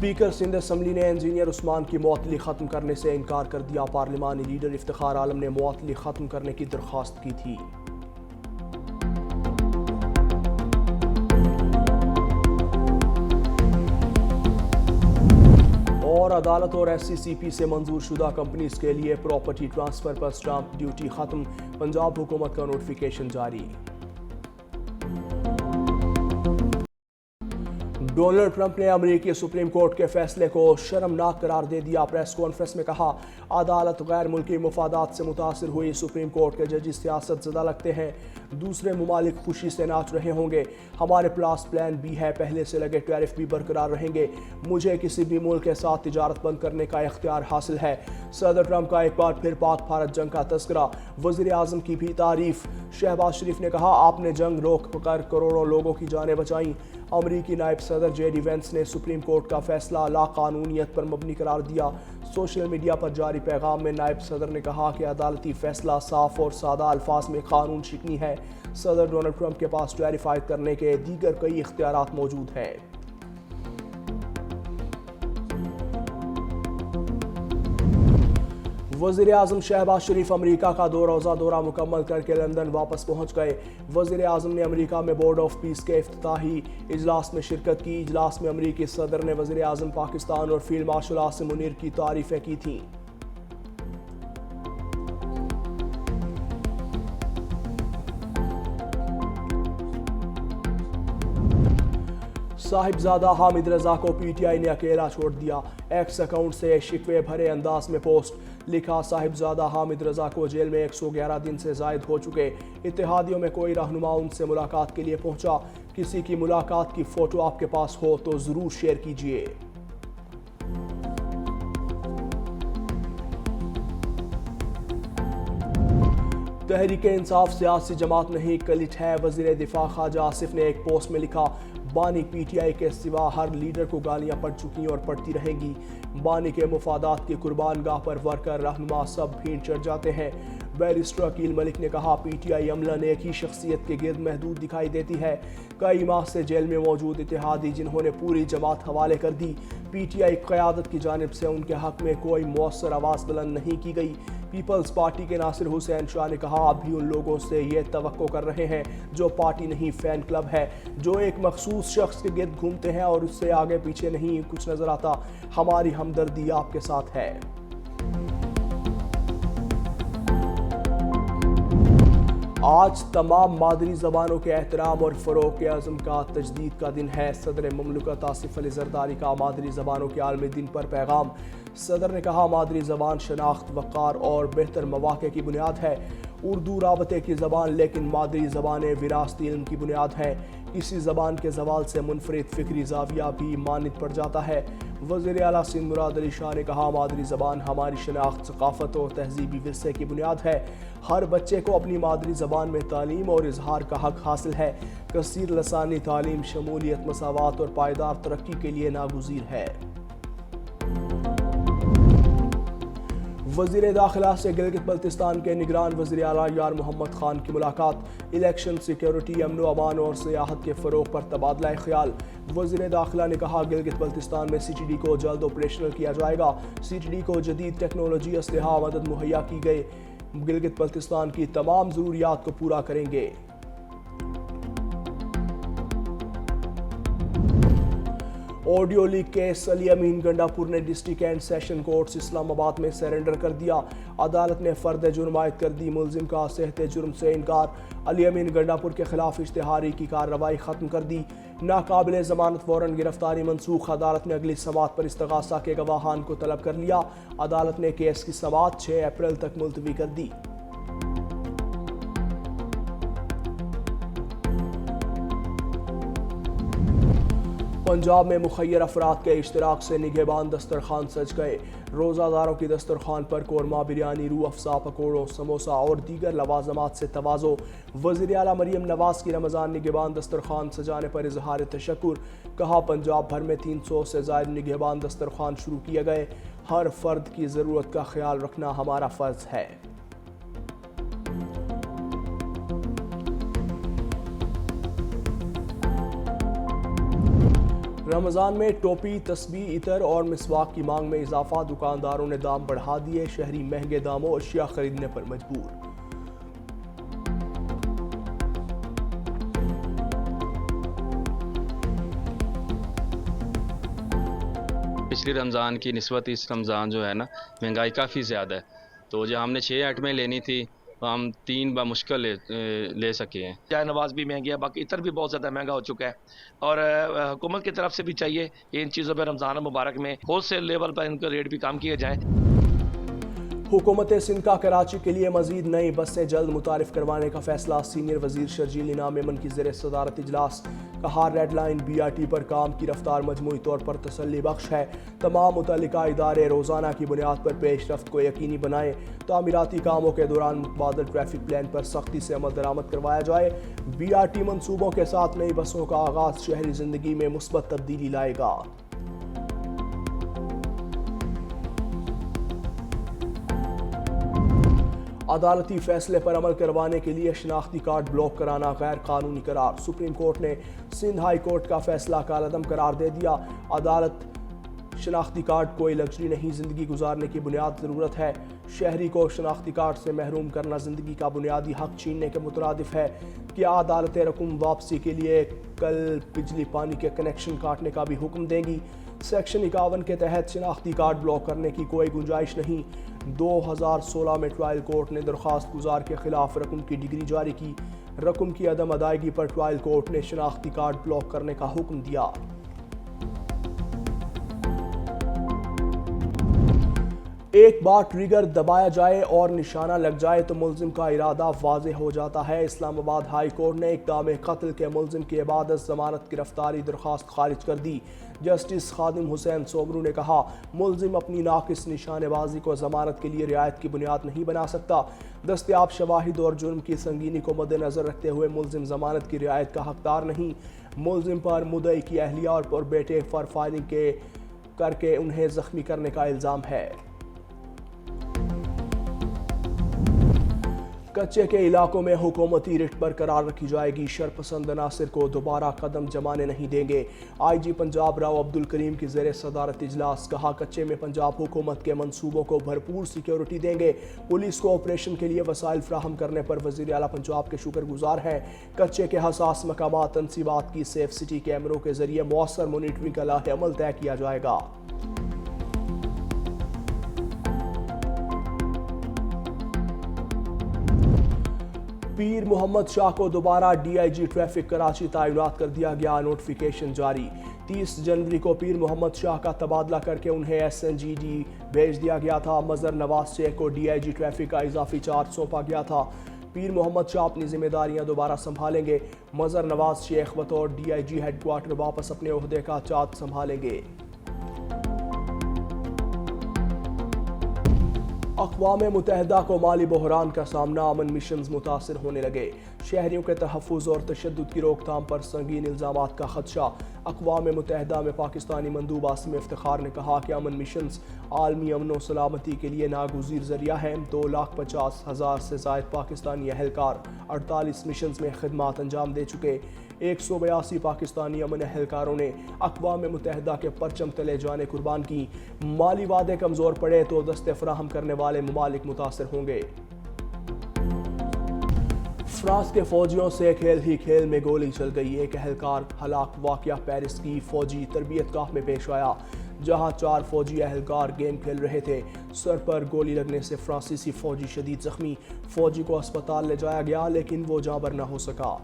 Speaker Sindh assembly نے engineer عثمان کی معطلی ختم کرنے سے انکار کر دیا۔ پارلیمانی لیڈر افتخار عالم نے معطلی ختم کرنے کی درخواست کی تھی۔ اور عدالت اور ایس سی سی پی سے منظور شدہ کمپنیز کے لیے پراپرٹی ٹرانسفر پر سٹامپ ڈیوٹی ختم، پنجاب حکومت کا نوٹیفیکیشن جاری۔ ڈونلڈ ٹرمپ نے امریکی سپریم کورٹ کے فیصلے کو شرمناک قرار دے دیا۔ پریس کانفرنس میں کہا، عدالت غیر ملکی مفادات سے متاثر ہوئی، سپریم کورٹ کے ججز سیاست زدہ لگتے ہیں، دوسرے ممالک خوشی سے ناچ رہے ہوں گے، ہمارے پاس پلان بی ہے، پہلے سے لگے ٹیرف بھی برقرار رہیں گے، مجھے کسی بھی ملک کے ساتھ تجارت بند کرنے کا اختیار حاصل ہے۔ صدر ٹرمپ کا ایک بار پھر پاک بھارت جنگ کا تذکرہ، وزیر اعظم کی بھی تعریف۔ شہباز شریف نے کہا، آپ نے جنگ روک کر کروڑوں لوگوں کی جانیں بچائیں۔ امریکی نائب صدر جے ڈی وینس نے سپریم کورٹ کا فیصلہ لا قانونیت پر مبنی قرار دیا۔ سوشل میڈیا پر جاری پیغام میں نائب صدر نے کہا کہ عدالتی فیصلہ صاف اور سادہ الفاظ میں قانون شکنی ہے۔ صدر ڈونلڈ ٹرمپ کے پاس ٹیرف عائد کرنے کے دیگر کئی اختیارات موجود ہیں۔ وزیر اعظم شہباز شریف امریکہ کا دو روزہ دورہ مکمل کر کے لندن واپس پہنچ گئے۔ وزیر اعظم نے امریکہ میں بورڈ آف پیس کے افتتاحی اجلاس میں شرکت کی۔ اجلاس میں امریکی صدر نے وزیر اعظم پاکستان اور فیلڈ مارشل عاصم منیر کی تعریفیں کی تھیں۔ صاحبزادہ حامد رضا کو پی ٹی آئی نے اکیلا چھوڑ دیا۔ ایکس اکاؤنٹ سے شکوے بھرے انداز میں پوسٹ لکھا، صاحبزادہ حامد رضا کو جیل میں 111 دن سے زائد ہو چکے، اتحادیوں میں کوئی رہنما ان سے ملاقات کے لیے پہنچا، کسی کی ملاقات کی فوٹو آپ کے پاس ہو تو ضرور شیئر کیجیے۔ تحریک انصاف سیاسی جماعت نہیں، کلٹ ہے، وزیر دفاع خواجہ آصف نے ایک پوسٹ میں لکھا، بانی پی ٹی آئی کے سوا ہر لیڈر کو گالیاں پڑ چکی اور پڑتی رہیں گی، بانی کے مفادات کی قربان گاہ پر ورکر رہنما سب بھیڑ چڑھ جاتے ہیں۔ بیرسٹر عقیل ملک نے کہا، پی ٹی آئی عملاً ایک ہی شخصیت کے گرد محدود دکھائی دیتی ہے، کئی ماہ سے جیل میں موجود اتحادی جنہوں نے پوری جماعت حوالے کر دی، پی ٹی آئی قیادت کی جانب سے ان کے حق میں کوئی مؤثر آواز بلند نہیں کی گئی۔ پیپلز پارٹی کے ناصر حسین شاہ نے کہا، اب بھی ان لوگوں سے یہ توقع کر رہے ہیں جو پارٹی نہیں فین کلب ہے، جو ایک مخصوص شخص کے گرد گھومتے ہیں اور اس سے آگے پیچھے نہیں کچھ نظر آتا، ہماری ہمدردی آپ کے ساتھ ہے۔ آج تمام مادری زبانوں کے احترام اور فروغ کے عزم کا تجدید کا دن ہے۔ صدر مملکت آصف علی زرداری کا مادری زبانوں کے عالمی دن پر پیغام۔ صدر نے کہا، مادری زبان شناخت، وقار اور بہتر مواقع کی بنیاد ہے۔ اردو رابطے کی زبان، لیکن مادری زبانیں وراثتی علم کی بنیاد ہیں۔ کسی زبان کے زوال سے منفرد فکری زاویہ بھی مانند پڑ جاتا ہے۔ وزیر اعلیٰ سندھ مراد علی شاہ نے کہا، مادری زبان ہماری شناخت، ثقافت اور تہذیبی ورثے کی بنیاد ہے۔ ہر بچے کو اپنی مادری زبان میں تعلیم اور اظہار کا حق حاصل ہے۔ کثیر لسانی تعلیم شمولیت، مساوات اور پائیدار ترقی کے لیے ناگزیر ہے۔ وزیر داخلہ سے گلگت بلتستان کے نگران وزیر اعلیٰ یار محمد خان کی ملاقات، الیکشن، سیکیورٹی، امن و امان اور سیاحت کے فروغ پر تبادلہ خیال۔ وزیر داخلہ نے کہا، گلگت بلتستان میں سی ٹی ڈی کو جلد آپریشنل کیا جائے گا، سی ٹی ڈی کو جدید ٹیکنالوجی، اسلحہ مدد مہیا کی گئے، گلگت بلتستان کی تمام ضروریات کو پورا کریں گے۔ آڈیو لیک کیس، علی امین گنڈاپور نے ڈسٹرکٹ اینڈ سیشن کورٹس اسلام آباد میں سرنڈر کر دیا۔ عدالت نے فرد جرم عائد کر دی، ملزم کا صحت جرم سے انکار۔ علی امین گنڈاپور کے خلاف اشتہاری کی کارروائی ختم کر دی، ناقابل ضمانت وارنٹ گرفتاری منسوخ۔ عدالت نے اگلی سماعت پر استغاثہ کے گواہان کو طلب کر لیا۔ عدالت نے کیس کی سماعت 6 اپریل تک ملتوی کر دی۔ پنجاب میں مخیر افراد کے اشتراک سے نگہبان دسترخوان سج گئے۔ روزہ داروں کی دسترخوان پر قورمہ، بریانی، روح افزا، پکوڑوں، سموسہ اور دیگر لوازمات سے تواضع۔ وزیر اعلیٰ مریم نواز کی رمضان نگہبان دسترخوان سجانے پر اظہار تشکر، کہا، پنجاب بھر میں 300 سے زائد نگہبان دسترخوان شروع کیے گئے، ہر فرد کی ضرورت کا خیال رکھنا ہمارا فرض ہے۔ رمضان میں ٹوپی، تسبیح، عطر اور مسواک کی مانگ میں اضافہ، دکانداروں نے دام بڑھا دیے، شہری مہنگے داموں اشیاء خریدنے پر مجبور۔ پچھلی رمضان کی نسبت اس رمضان جو ہے نا مہنگائی کافی زیادہ ہے، تو جو ہم نے 6 آئٹمیں لینی تھی تو ہم 3 بمشکل لے سکے ہیں۔ چائے نواز بھی مہنگی ہے، باقی عطر بھی بہت زیادہ مہنگا ہو چکا ہے، اور حکومت کی طرف سے بھی چاہیے کہ ان چیزوں پہ رمضان مبارک میں ہول سیل لیول پر ان کے ریٹ بھی کم کیے جائیں۔ حکومت سندھ کا کراچی کے لیے مزید نئی بسیں جلد متعارف کروانے کا فیصلہ، سینئر وزیر شرجیل انعام ایمن کی زیر صدارت اجلاس۔ کہا ریڈ لائن BRT پر کام کی رفتار مجموعی طور پر تسلی بخش ہے، تمام متعلقہ ادارے روزانہ کی بنیاد پر پیش رفت کو یقینی بنائیں، تعمیراتی کاموں کے دوران متبادل ٹریفک پلان پر سختی سے عمل درآمد کروایا جائے۔ BRT منصوبوں کے ساتھ نئی بسوں کا آغاز شہری زندگی میں مثبت تبدیلی لائے گا۔ عدالتی فیصلے پر عمل کروانے کے لیے شناختی کارڈ بلاک کرانا غیر قانونی قرار، سپریم کورٹ نے سندھ ہائی کورٹ کا فیصلہ کالعدم قرار دے دیا۔ عدالت شناختی کارڈ کوئی لگژری نہیں، زندگی گزارنے کی بنیاد ضرورت ہے، شہری کو شناختی کارڈ سے محروم کرنا زندگی کا بنیادی حق چھیننے کے مترادف ہے۔ کیا عدالتیں رقم واپسی کے لیے کل بجلی پانی کے کنیکشن کاٹنے کا بھی حکم دیں گی؟ سیکشن 51 کے تحت شناختی کارڈ بلاک کرنے کی کوئی گنجائش نہیں۔ 2016 میں ٹرائل کورٹ نے درخواست گزار کے خلاف رقم کی ڈگری جاری کی، رقم کی عدم ادائیگی پر ٹرائل کورٹ نے شناختی کارڈ بلاک کرنے کا حکم دیا۔ ایک بار ٹریگر دبایا جائے اور نشانہ لگ جائے تو ملزم کا ارادہ واضح ہو جاتا ہے۔ اسلام آباد ہائی کورٹ نے اقدام قتل کے ملزم کی عبادت ضمانت گرفتاری درخواست خارج کر دی۔ جسٹس خادم حسین سوبرو نے کہا، ملزم اپنی ناقص نشانے بازی کو ضمانت کے لیے رعایت کی بنیاد نہیں بنا سکتا۔ دستیاب شواہد اور جرم کی سنگینی کو مد نظر رکھتے ہوئے ملزم ضمانت کی رعایت کا حقدار نہیں۔ ملزم پر مدعی کی اہلیہ اور بیٹے پر فائرنگ کر کے انہیں زخمی کرنے کا الزام ہے۔ کچے کے علاقوں میں حکومتی رٹ برقرار رکھی جائے گی، شرپسند عناصر کو دوبارہ قدم جمانے نہیں دیں گے۔ IG پنجاب راؤ عبدالکریم کی زیر صدارت اجلاس، کہا کچے میں پنجاب حکومت کے منصوبوں کو بھرپور سیکیورٹی دیں گے، پولیس کو آپریشن کے لیے وسائل فراہم کرنے پر وزیر اعلیٰ پنجاب کے شکر گزار ہیں۔ کچے کے حساس مقامات تنصیبات کی سیف سٹی کیمروں کے ذریعے مؤثر مانیٹرنگ کا لاہ عمل طے کیا جائے گا۔ پیر محمد شاہ کو دوبارہ DIG ٹریفک کراچی تعینات کر دیا گیا، نوٹیفیکیشن جاری۔ 30 جنوری کو پیر محمد شاہ کا تبادلہ کر کے انہیں SNGD بھیج دیا گیا تھا۔ مظہر نواز شیخ کو DIG ٹریفک کا اضافی چارج سونپا گیا تھا۔ پیر محمد شاہ اپنی ذمہ داریاں دوبارہ سنبھالیں گے۔ مظہر نواز شیخ بطور DIG ہیڈ کوارٹر واپس اپنے عہدے کا چارج سنبھالیں گے۔ اقوام متحدہ کو مالی بحران کا سامنا، امن مشنز متاثر ہونے لگے، شہریوں کے تحفظ اور تشدد کی روک تھام پر سنگین الزامات کا خدشہ۔ اقوام متحدہ میں پاکستانی مندوب عاصم افتخار نے کہا کہ امن مشنز عالمی امن و سلامتی کے لیے ناگزیر ذریعہ ہیں۔ 2,50,000 سے زائد پاکستانی اہلکار 48 مشنز میں خدمات انجام دے چکے۔ 182 پاکستانی امن اہلکاروں نے اقوام متحدہ کے پرچم تلے جانیں قربان کی۔ مالی وعدے کمزور پڑے تو دستے فراہم کرنے والے ممالک متاثر ہوں گے۔ فرانس کے فوجیوں سے کھیل ہی کھیل میں گولی چل گئی، ایک اہلکار ہلاک، واقعہ پیرس کی فوجی تربیت گاہ میں پیش آیا، جہاں 4 فوجی اہلکار گیم کھیل رہے تھے۔ سر پر گولی لگنے سے فرانسیسی فوجی شدید زخمی، فوجی کو ہسپتال لے جایا گیا لیکن وہ جاں بر نہ ہو سکا۔